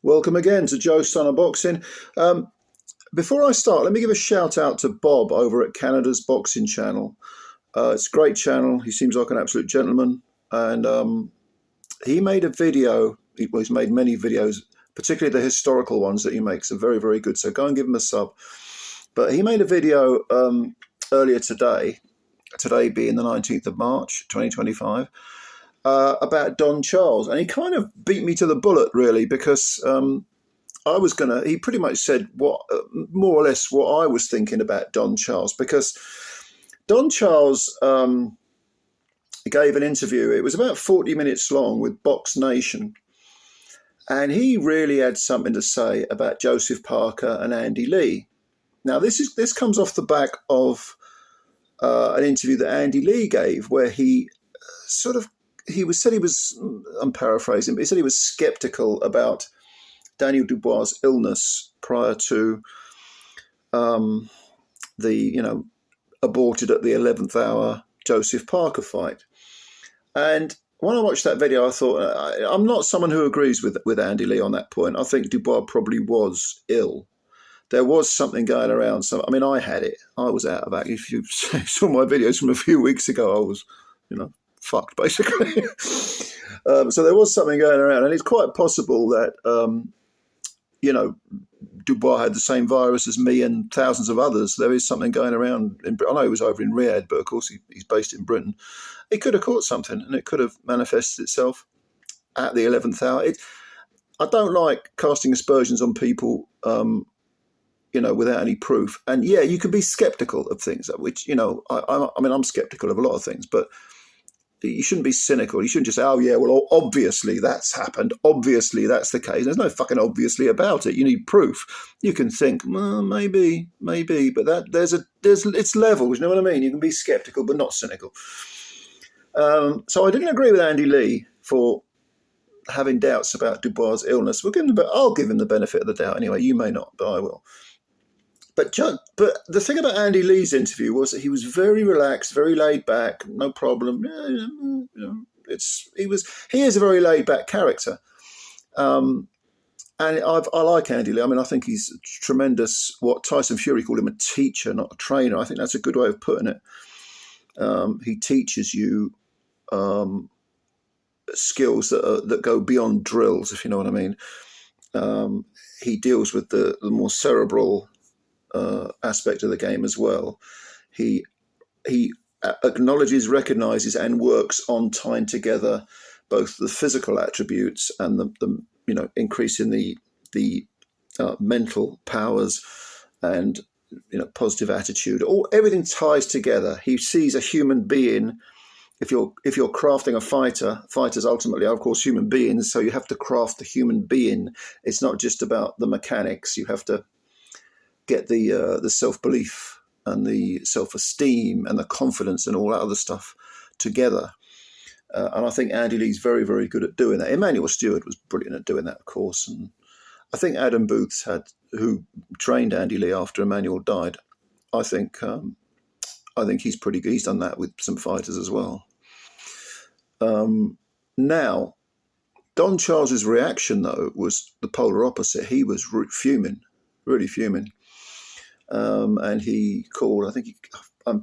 Welcome again to Joe's Son of Boxing. Before I start, let me give a shout out to Bob over at Canada's Boxing Channel. It's a great channel. He seems like an absolute gentleman. And he made a video. He's made many videos, particularly the historical ones that he makes are very, very good. So go and give him a sub. But he made a video earlier today being the 19th of March, 2025, about Don Charles. And he kind of beat me to the bullet, really, because he pretty much said more or less what I was thinking about Don Charles, because Don Charles gave an interview. It was about 40 minutes long with Box Nation. And he really had something to say about Joseph Parker and Andy Lee. Now, this comes off the back of an interview that Andy Lee gave, where I'm paraphrasing, but he said he was skeptical about Daniel Dubois' illness prior to the aborted at the 11th hour Joseph Parker fight. And when I watched that video, I thought, I'm not someone who agrees with Andy Lee on that point. I think Dubois probably was ill. There was something going around. So, I mean, I had it. I was out of act. If you saw my videos from a few weeks ago, I was, fucked, basically. So there was something going around. And it's quite possible that, Dubois had the same virus as me and thousands of others. There is something going around. I know he was over in Riyadh, but of course he's based in Britain. He could have caught something, and it could have manifested itself at the 11th hour. I don't like casting aspersions on people, without any proof. And yeah, you can be skeptical of things, which, I'm skeptical of a lot of things, but you shouldn't be cynical. You shouldn't just say, oh yeah, well, obviously that's happened. Obviously that's the case. There's no fucking obviously about it. You need proof. You can think, well, maybe, but there's it's levels. You know what I mean? You can be skeptical, but not cynical. So I didn't agree with Andy Lee for having doubts about Dubois' illness. I'll give him the benefit of the doubt anyway. You may not, but I will. But the thing about Andy Lee's interview was that he was very relaxed, very laid back, no problem. He is a very laid back character, and I like Andy Lee. I mean, I think he's tremendous. What Tyson Fury called him, a teacher, not a trainer. I think that's a good way of putting it. He teaches you skills that go beyond drills, if you know what I mean. He deals with the more cerebral aspect of the game as well. He acknowledges, recognizes, and works on tying together both the physical attributes and the increase in the mental powers and positive attitude. Everything ties together. He sees a human being. If you're crafting a fighter, fighters ultimately are, of course, human beings. So you have to craft the human being. It's not just about the mechanics. You have to get the self-belief and the self-esteem and the confidence and all that other stuff together. And I think Andy Lee's very, very good at doing that. Emmanuel Stewart was brilliant at doing that, of course. And I think Adam Booth who trained Andy Lee after Emmanuel died. I think he's pretty good. He's done that with some fighters as well. Now, Don Charles's reaction, though, was the polar opposite. He was fuming, really fuming. And he called, I'm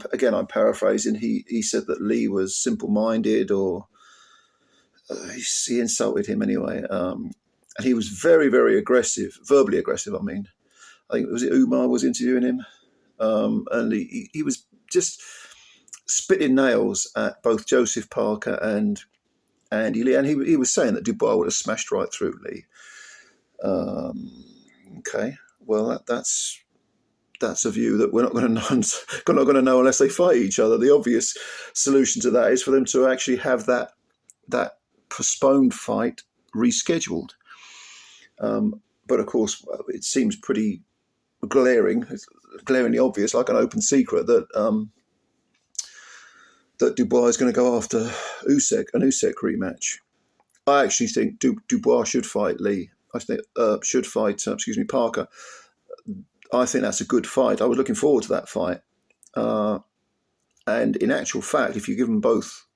paraphrasing, he said that Lee was simple-minded, or he insulted him anyway. And he was very, very aggressive, verbally aggressive, I mean. I think, was it Umar was interviewing him? And he was just spitting nails at both Joseph Parker and Andy Lee. And he was saying that Dubois would have smashed right through Lee. Okay, well, that's a view that we're not going to know unless they fight each other. The obvious solution to that is for them to actually have that postponed fight rescheduled. But of course, it seems pretty glaringly obvious, like an open secret, that Dubois is going to go after an Usyk rematch. I actually think Dubois should fight Lee. I think should fight Parker. I think that's a good fight. I was looking forward to that fight. And in actual fact, if you give them both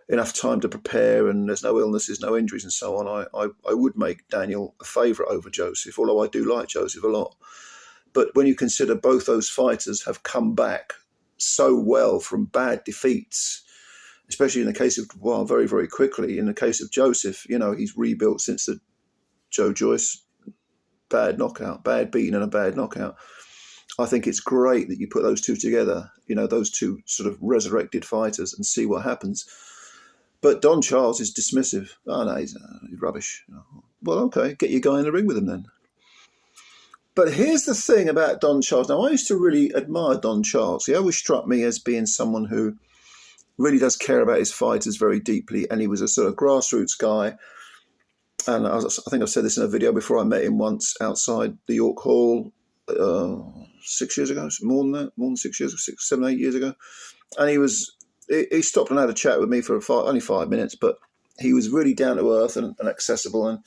enough time to prepare and there's no illnesses, no injuries and so on, I would make Daniel a favourite over Joseph, although I do like Joseph a lot. But when you consider both those fighters have come back so well from bad defeats, especially in the case of Dubois, very, very quickly. In the case of Joseph, he's rebuilt since the Joe Joyce bad knockout, bad beating and a bad knockout. I think it's great that you put those two together, those two sort of resurrected fighters, and see what happens. But Don Charles is dismissive. Oh, no, he's rubbish. Well, okay, get your guy in the ring with him then. But here's the thing about Don Charles. Now, I used to really admire Don Charles. He always struck me as being someone who really does care about his fighters very deeply, and he was a sort of grassroots guy. And I think I've said this in a video before. I met him once outside the York Hall 6 years ago, more than 6 years, 6, 7, 8 years ago. And he stopped and had a chat with me for only 5 minutes, but he was really down to earth and accessible.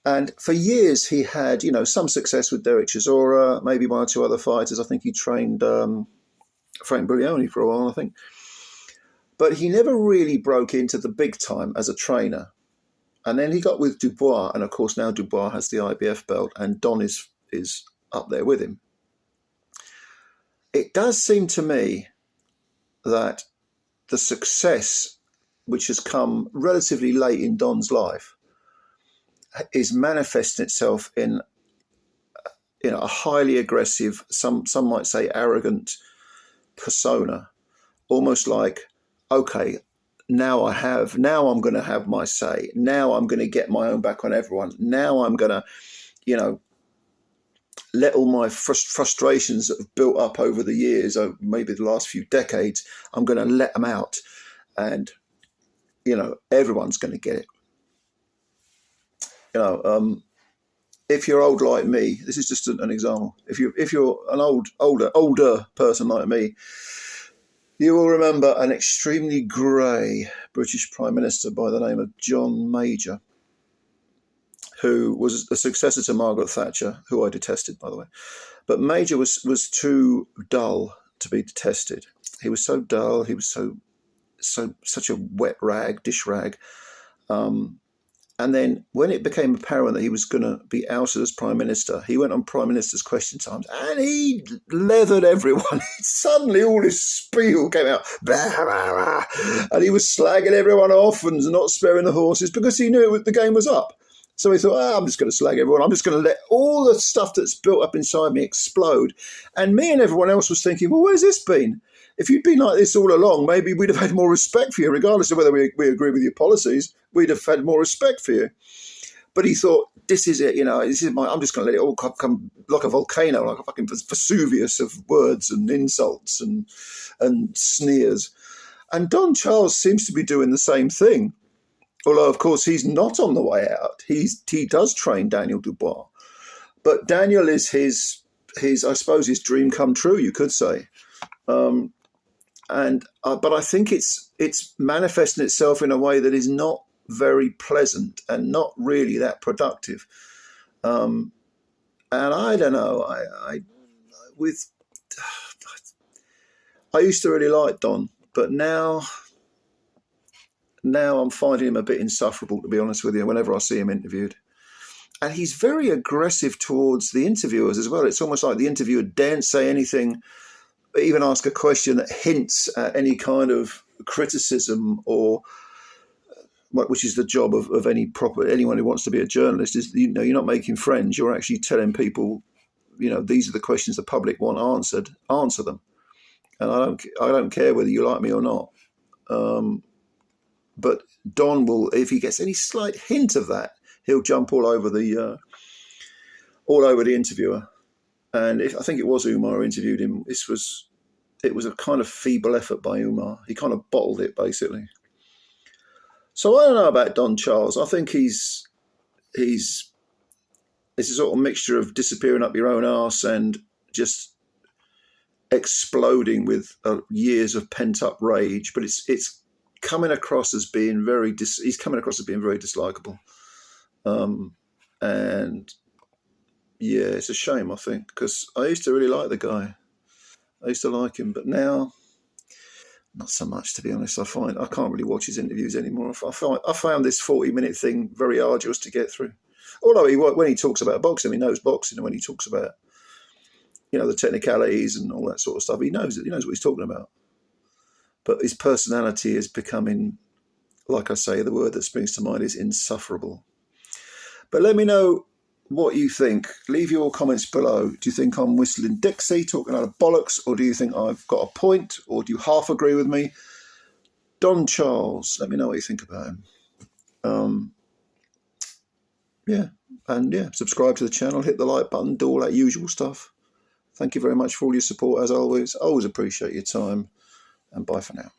And for years he had, some success with Derek Chisora, maybe one or two other fighters. I think he trained Frank Buglioni for a while, I think. But he never really broke into the big time as a trainer. And then he got with Dubois, and of course now Dubois has the IBF belt, and Don is up there with him. It does seem to me that the success, which has come relatively late in Don's life, is manifesting itself in a highly aggressive, some might say arrogant persona, almost like, okay, now I'm going to have my say. Now I'm going to get my own back on everyone. Now I'm going to, let all my frustrations that have built up over the years, or maybe the last few decades, I'm going to let them out. And, everyone's going to get it. If you're old like me, this is just an example. If you're an older person like me, you will remember an extremely grey British Prime Minister by the name of John Major, who was a successor to Margaret Thatcher, who I detested, by the way. But Major was too dull to be detested. He was so dull. He was such a wet rag, dish rag. And then when it became apparent that he was going to be ousted as Prime Minister, he went on Prime Minister's Question Times and he leathered everyone. Suddenly all this spiel came out. And he was slagging everyone off and not sparing the horses because he knew the game was up. So he thought, I'm just going to slag everyone. I'm just going to let all the stuff that's built up inside me explode. And me and everyone else was thinking, well, where's this been? If you'd been like this all along, maybe we'd have had more respect for you, regardless of whether we agree with your policies. We'd have had more respect for you. But he thought, this is it, I'm just going to let it all come like a volcano, like a fucking Vesuvius of words and insults and sneers. And Don Charles seems to be doing the same thing. Although, of course, he's not on the way out. He does train Daniel Dubois. But Daniel is his I suppose, his dream come true, you could say. But I think it's manifesting itself in a way that is not very pleasant and not really that productive. And I don't know. I used to really like Don, but now I'm finding him a bit insufferable, to be honest with you. Whenever I see him interviewed, and he's very aggressive towards the interviewers as well. It's almost like the interviewer daren't say anything, even ask a question that hints at any kind of criticism, or which is the job of anyone who wants to be a journalist. Is you're not making friends. You're actually telling people, these are the questions the public want answered. Answer them, and I don't care whether you like me or not. But Don will, if he gets any slight hint of that, he'll jump all over the interviewer. And I think it was Umar who interviewed him. It was a kind of feeble effort by Umar. He kind of bottled it, basically. So I don't know about Don Charles. I think it's a sort of mixture of disappearing up your own arse and just exploding with years of pent up rage. But it's coming across as being very dislikable. And yeah, it's a shame, I think, because I used to really like the guy. I used to like him, but now Not so much, to be honest. I can't really watch his interviews anymore. I found this 40-minute thing very arduous to get through. Although when he talks about boxing, he knows boxing, and when he talks about the technicalities and all that sort of stuff, he knows it. He knows what he's talking about. But his personality is becoming, like I say, the word that springs to mind is insufferable. But let me know what you think. Leave your comments below. Do you think I'm whistling Dixie, talking out of bollocks, or do you think I've got a point, or do you half agree with me? Don Charles, let me know what you think about him. Subscribe to the channel, hit the like button, do all that usual stuff. Thank you very much for all your support, as always. I always appreciate your time, and bye for now.